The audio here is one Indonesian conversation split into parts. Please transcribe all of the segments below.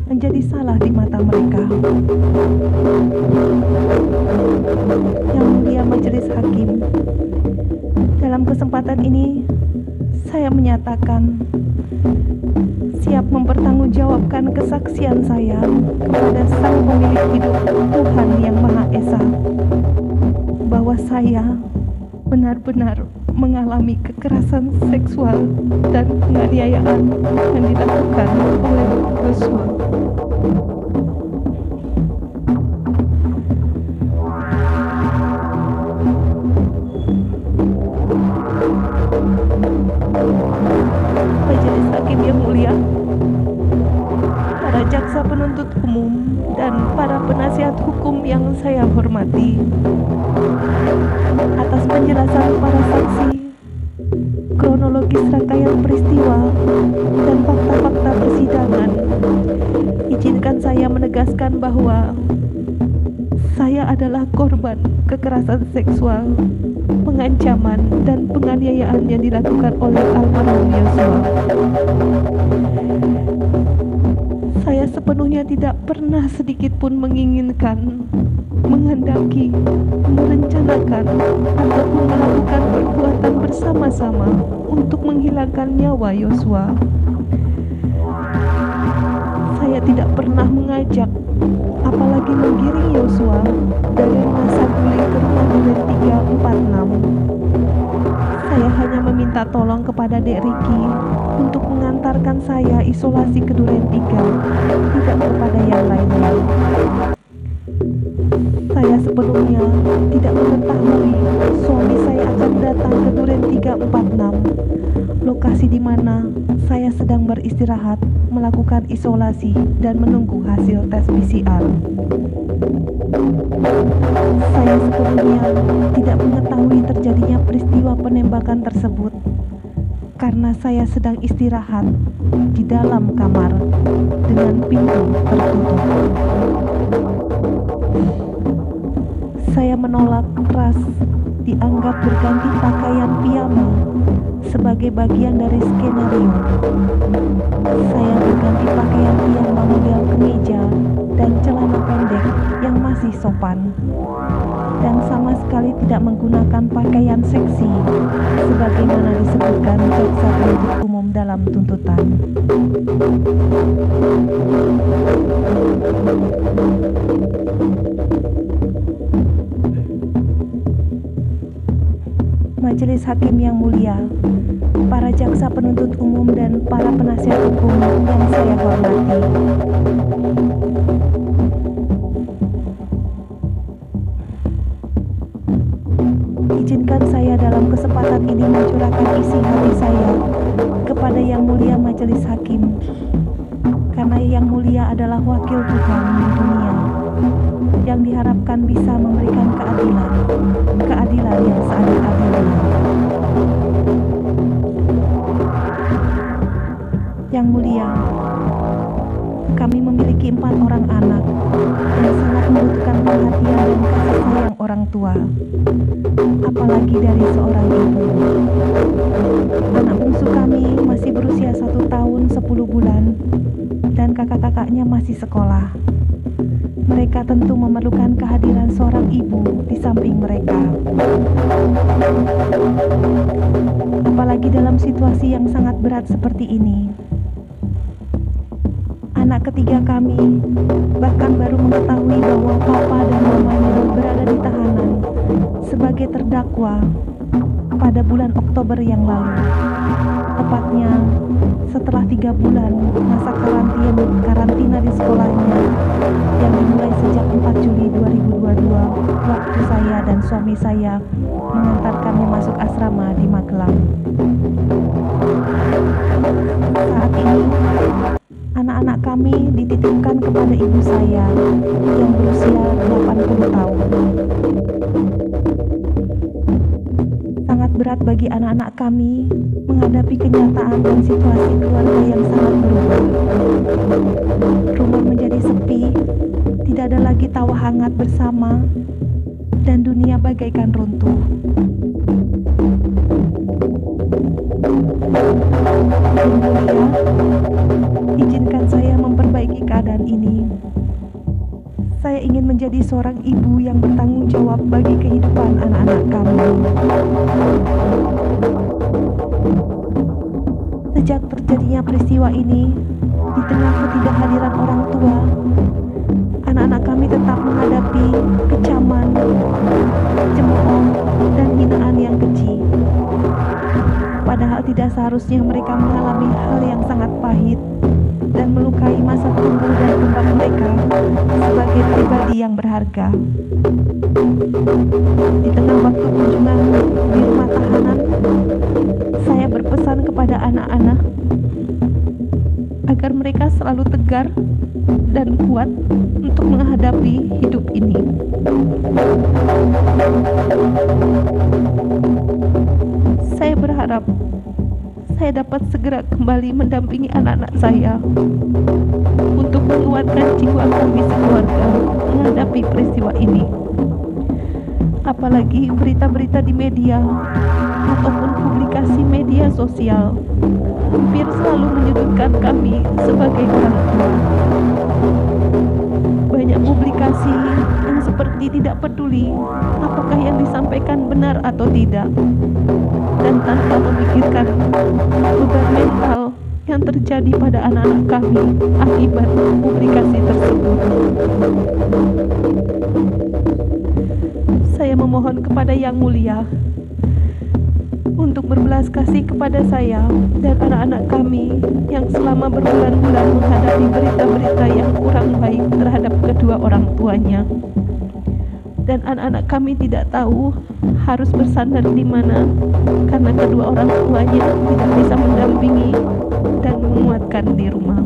menjadi salah di mata mereka. Yang Mulia Majelis Hakim, dalam kesempatan ini saya menyatakan siap mempertanggungjawabkan kesaksian saya kepada Sang Pemilik Hidup Tuhan Yang Maha Esa bahwa saya benar-benar mengalami kekerasan seksual dan penganiayaan yang dilakukan oleh Yosua. Majelis Hakim yang mulia, para jaksa penuntut umum dan para penasihat hukum yang saya hormati, atas penjelasan para saksi, kronologis rangkaian peristiwa, dan fakta-fakta persidangan, izinkan saya menegaskan bahwa saya adalah korban kekerasan seksual, pengancaman, dan penganiayaan yang dilakukan oleh almarhum Yosua. Saya sepenuhnya tidak pernah sedikit pun menginginkan, menghendaki, merencanakan, ataupun melakukan perbuatan bersama-sama untuk menghilangkan nyawa Yosua. Saya tidak pernah mengajak, apalagi menggiring Yosua dari rumah Saguling ke rumah Duren 346. Saya hanya meminta tolong kepada Dek Riki untuk mengantarkan saya isolasi ke Duren 3, tidak kepada yang lainnya. Saya sepenuhnya tidak mengetahui suami saya akan datang ke Duren 346, lokasi di mana saya sedang beristirahat, melakukan isolasi dan menunggu hasil tes PCR. Saya sepenuhnya tidak mengetahui terjadinya peristiwa penembakan tersebut karena saya sedang istirahat di dalam kamar dengan pintu tertutup. Saya menolak keras dianggap berganti pakaian piyama sebagai bagian dari skenario. Saya berganti pakaian piyama model kemeja dan celana pendek yang masih sopan, dan sama sekali tidak menggunakan pakaian seksi sebagaimana disebutkan jaksa penuntut umum dalam tuntutan. Majelis Hakim yang mulia, para jaksa penuntut umum dan para penasihat hukum yang saya hormati. Izinkan saya dalam kesempatan ini mencurahkan isi hati saya kepada Yang Mulia Majelis Hakim, karena Yang Mulia adalah wakil Tuhan di dunia yang diharapkan bisa memberikan keadilan yang seadil-adilnya. Yang Mulia, kami memiliki 4 orang anak yang sangat membutuhkan perhatian dan kasih sayang orang tua, apalagi dari seorang ibu. Anak bungsu kami masih berusia 1 tahun 10 bulan dan kakak-kakaknya masih sekolah. Mereka tentu memerlukan kehadiran seorang ibu di samping mereka. Apalagi dalam situasi yang sangat berat seperti ini. Anak ketiga kami bahkan baru mengetahui bahwa papa dan mamanya berada di tahanan sebagai terdakwa pada bulan Oktober yang lalu. Tepatnya setelah 3 bulan masa karantina di sekolahnya yang dimulai sejak 4 Juli 2022, waktu saya dan suami saya mengantarkannya masuk asrama di Magelang. Saat ini anak-anak kami dititipkan kepada ibu saya yang berusia 80 tahun. Sangat berat bagi anak-anak kami menghadapi kenyataan dan situasi keluarga yang sangat berubah. Rumah menjadi sepi, tidak ada lagi tawa hangat bersama, dan dunia bagaikan runtuh. Yang mulia, izinkan saya memperbaiki keadaan ini. Saya ingin menjadi seorang ibu yang bertanggung jawab bagi kehidupan anak-anak kami. Sejak terjadinya peristiwa ini, di tengah ketidakhadiran orang tua, anak-anak kami tetap menghadapi kecaman, cemooh, dan hinaan yang keji. Padahal tidak seharusnya mereka mengalami hal yang sangat pahit dan melukai masa tumbuh dan kembang mereka sebagai pribadi yang berharga. Di tengah waktu kunjungan di rumah tahanan, saya berpesan kepada anak-anak agar mereka selalu tegar dan kuat untuk menghadapi hidup ini. Saya berharap saya dapat segera kembali mendampingi anak-anak saya untuk menguatkan jiwa kami sekeluarga menghadapi peristiwa ini. Apalagi berita-berita di media ataupun publikasi media sosial hampir selalu menyudutkan kami sebagai orang tua. Banyak publikasi yang seperti tidak peduli apakah yang disampaikan benar atau tidak, dan tanpa memikirkan beban mental yang terjadi pada anak-anak kami akibat publikasi tersebut. Saya memohon kepada Yang Mulia untuk berbelas kasih kepada saya dan anak-anak kami yang selama berbulan-bulan menghadapi berita-berita yang kurang baik terhadap kedua orang tuanya. Dan anak-anak kami tidak tahu harus bersandar di mana karena kedua orang tuanya tidak bisa mendampingi dan menguatkan di rumah.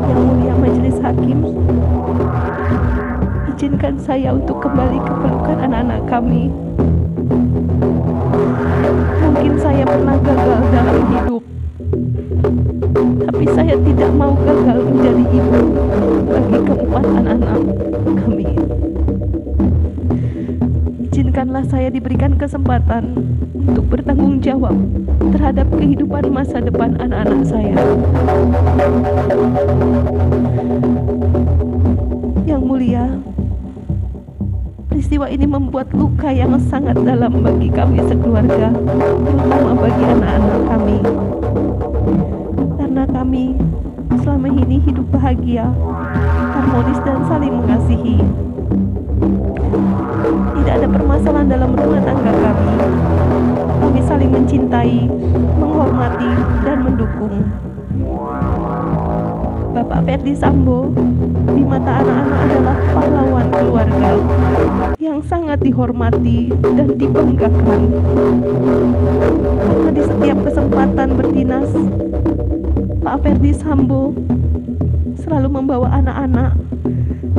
Yang Mulia Majelis Hakim, izinkan saya untuk kembali ke pelukan anak-anak kami. Mungkin saya pernah gagal dalam hidup, tapi saya tidak mau gagal menjadi ibu bagi keempat anak-anak kami. Izinkanlah saya diberikan kesempatan untuk bertanggung jawab terhadap kehidupan masa depan anak-anak saya. Yang Mulia, peristiwa ini membuat luka yang sangat dalam bagi kami sekeluarga, terutama bagi anak-anak kami. Karena kami selama ini hidup bahagia, harmonis dan saling mengasihi. Tidak ada permasalahan dalam rumah tangga kami. Kami saling mencintai, menghormati, dan mendukung. Bapak Ferdy Sambo di mata anak-anak adalah pahlawan keluarga yang sangat dihormati dan dibanggakan. Karena di setiap kesempatan berdinas, Pak Ferdy Sambo selalu membawa anak-anak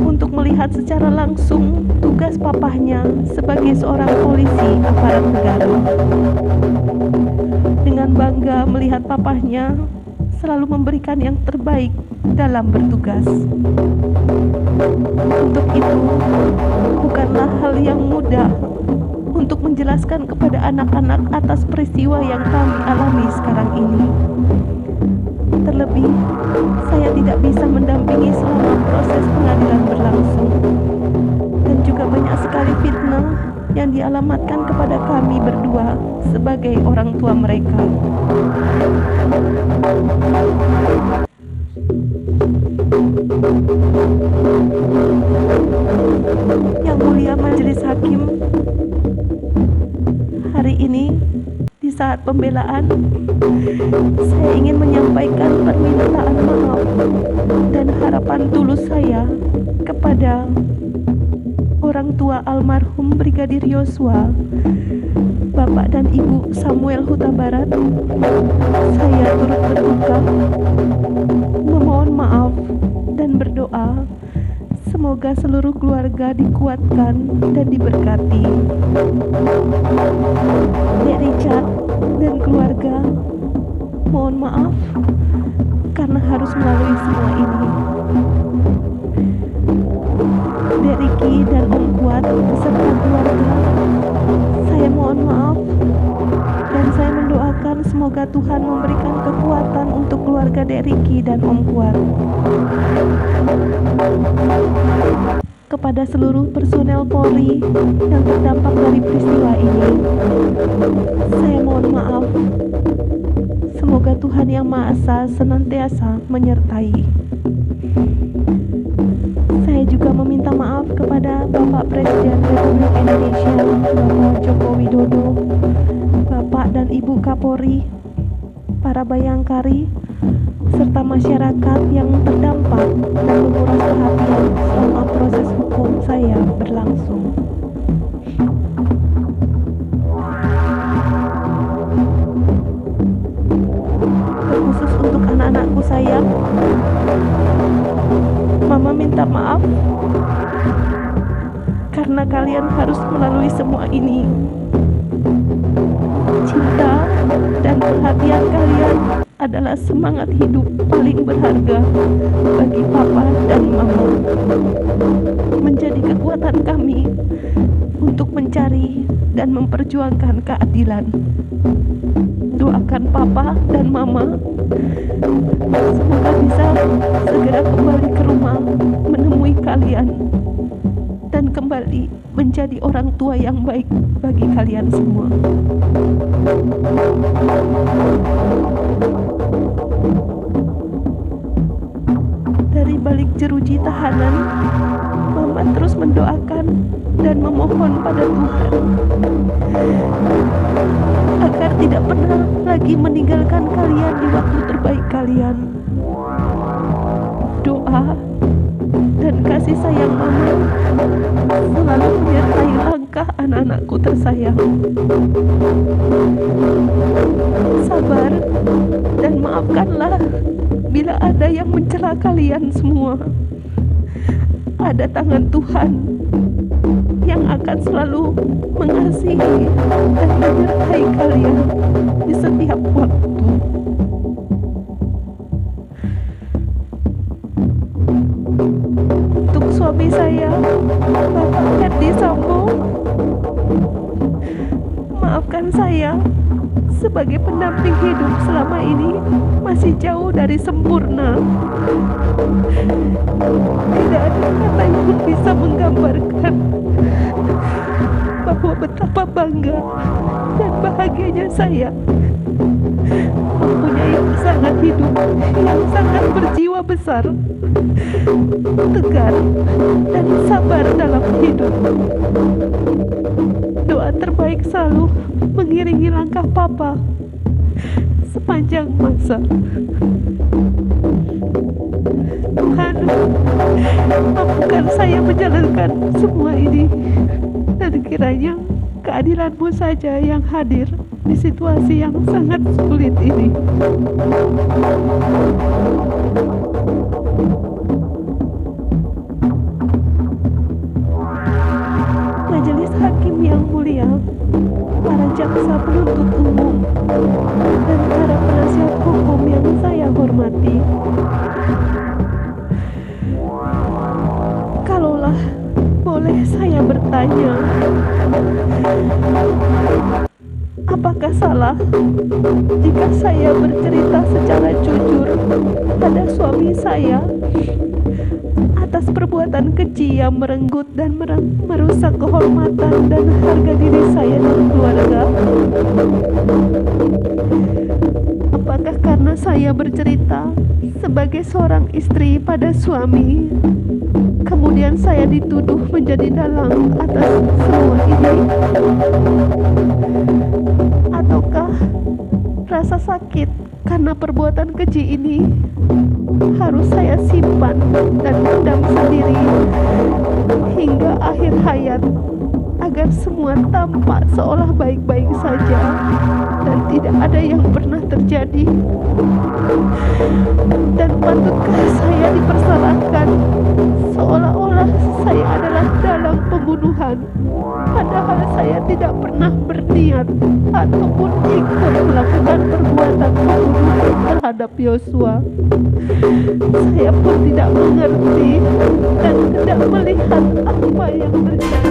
untuk melihat secara langsung tugas papahnya sebagai seorang polisi aparat negara. Dengan bangga melihat papahnya selalu memberikan yang terbaik dalam bertugas. Untuk itu, bukanlah hal yang mudah untuk menjelaskan kepada anak-anak atas peristiwa yang kami alami sekarang ini. Terlebih, saya tidak bisa mendampingi selama proses pengadilan berlangsung. Dan juga banyak sekali fitnah yang dialamatkan kepada kami berdua sebagai orang tua mereka. Yang Mulia Majelis Hakim, hari ini di saat pembelaan, saya ingin menyampaikan permintaan maaf dan harapan tulus saya kepada orang tua almarhum Brigadir Yosua, Bapak dan Ibu Samuel Huta Barat. Saya turut berduka, memohon maaf dan berdoa semoga seluruh keluarga dikuatkan dan diberkati. Dek Richard dan keluarga, mohon maaf karena harus melalui semua ini. Dek Ricky dan Om Kuat beserta keluarga, Semoga Tuhan memberikan kekuatan untuk keluarga Dek Riki dan Om Kuat. Kepada seluruh personel Polri yang terdampak dari peristiwa ini, saya mohon maaf. Semoga Tuhan Yang Maha Esa senantiasa menyertai. Saya juga meminta maaf kepada Bapak Presiden Republik Indonesia, Bapak Joko Widodo, Bapak dan Ibu Kapolri, para bayangkari, serta masyarakat yang terdampak dan menguras perhatian selama proses hukum saya berlangsung. Terkhusus untuk anak-anakku sayang, Mama minta maaf karena kalian harus melalui semua ini. Cinta dan perhatian kalian adalah semangat hidup paling berharga bagi Papa dan Mama, menjadi kekuatan kami untuk mencari dan memperjuangkan keadilan. Doakan Papa dan Mama semoga bisa segera kembali ke rumah menemui kalian dan kembali menjadi orang tua yang baik bagi kalian semua. Dari balik jeruji tahanan, Mama terus mendoakan dan memohon pada Tuhan agar tidak pernah lagi meninggalkan kalian di waktu terbaik kalian. Doa dan kasih sayang Mama selalu menyertai langkah anak-anakku tersayang. Sabar dan maafkanlah bila ada yang mencela kalian semua. Ada tangan Tuhan yang akan selalu mengasihi dan menyertai kalian di setiap waktu. Untuk suami saya, Bapak Ferdi Sambo, maafkan saya sebagai pendamping hidup selama ini masih jauh dari sempurna. Tidak ada kata yang bisa menggambarkan bahwa betapa bangga dan bahagianya saya mempunyai pasangan hidup yang sangat berjiwa besar, tegar, dan sabar dalam hidup. Doa terbaik selalu mengiringi langkah Papa sepanjang masa. Tuhan, mampukan saya menjalankan semua ini, dan kiranya keadilan-Mu saja yang hadir di situasi yang sangat sulit ini. Majelis Hakim yang mulia, para jaksa penuntut umum, dan para penasihat hukum yang saya hormati, kalaulah boleh saya bertanya, apakah salah jika saya bercerita secara jujur pada suami saya atas perbuatan keji yang merenggut dan merusak kehormatan dan harga diri saya dan keluarga? Apakah karena saya bercerita sebagai seorang istri pada suami, kemudian saya dituduh menjadi dalang atas semua ini? Ataukah rasa sakit karena perbuatan keji ini harus saya simpan dan pendam sendiri hingga akhir hayat, agar semua tampak seolah baik-baik saja dan tidak ada yang pernah terjadi? Dan patutkah saya dipersalahkan seolah-olah saya adalah dalang pembunuhan, padahal saya tidak pernah berniat ataupun ikut melakukan perbuatan pembunuhan terhadap Yosua? Saya pun tidak mengerti dan tidak melihat apa yang terjadi.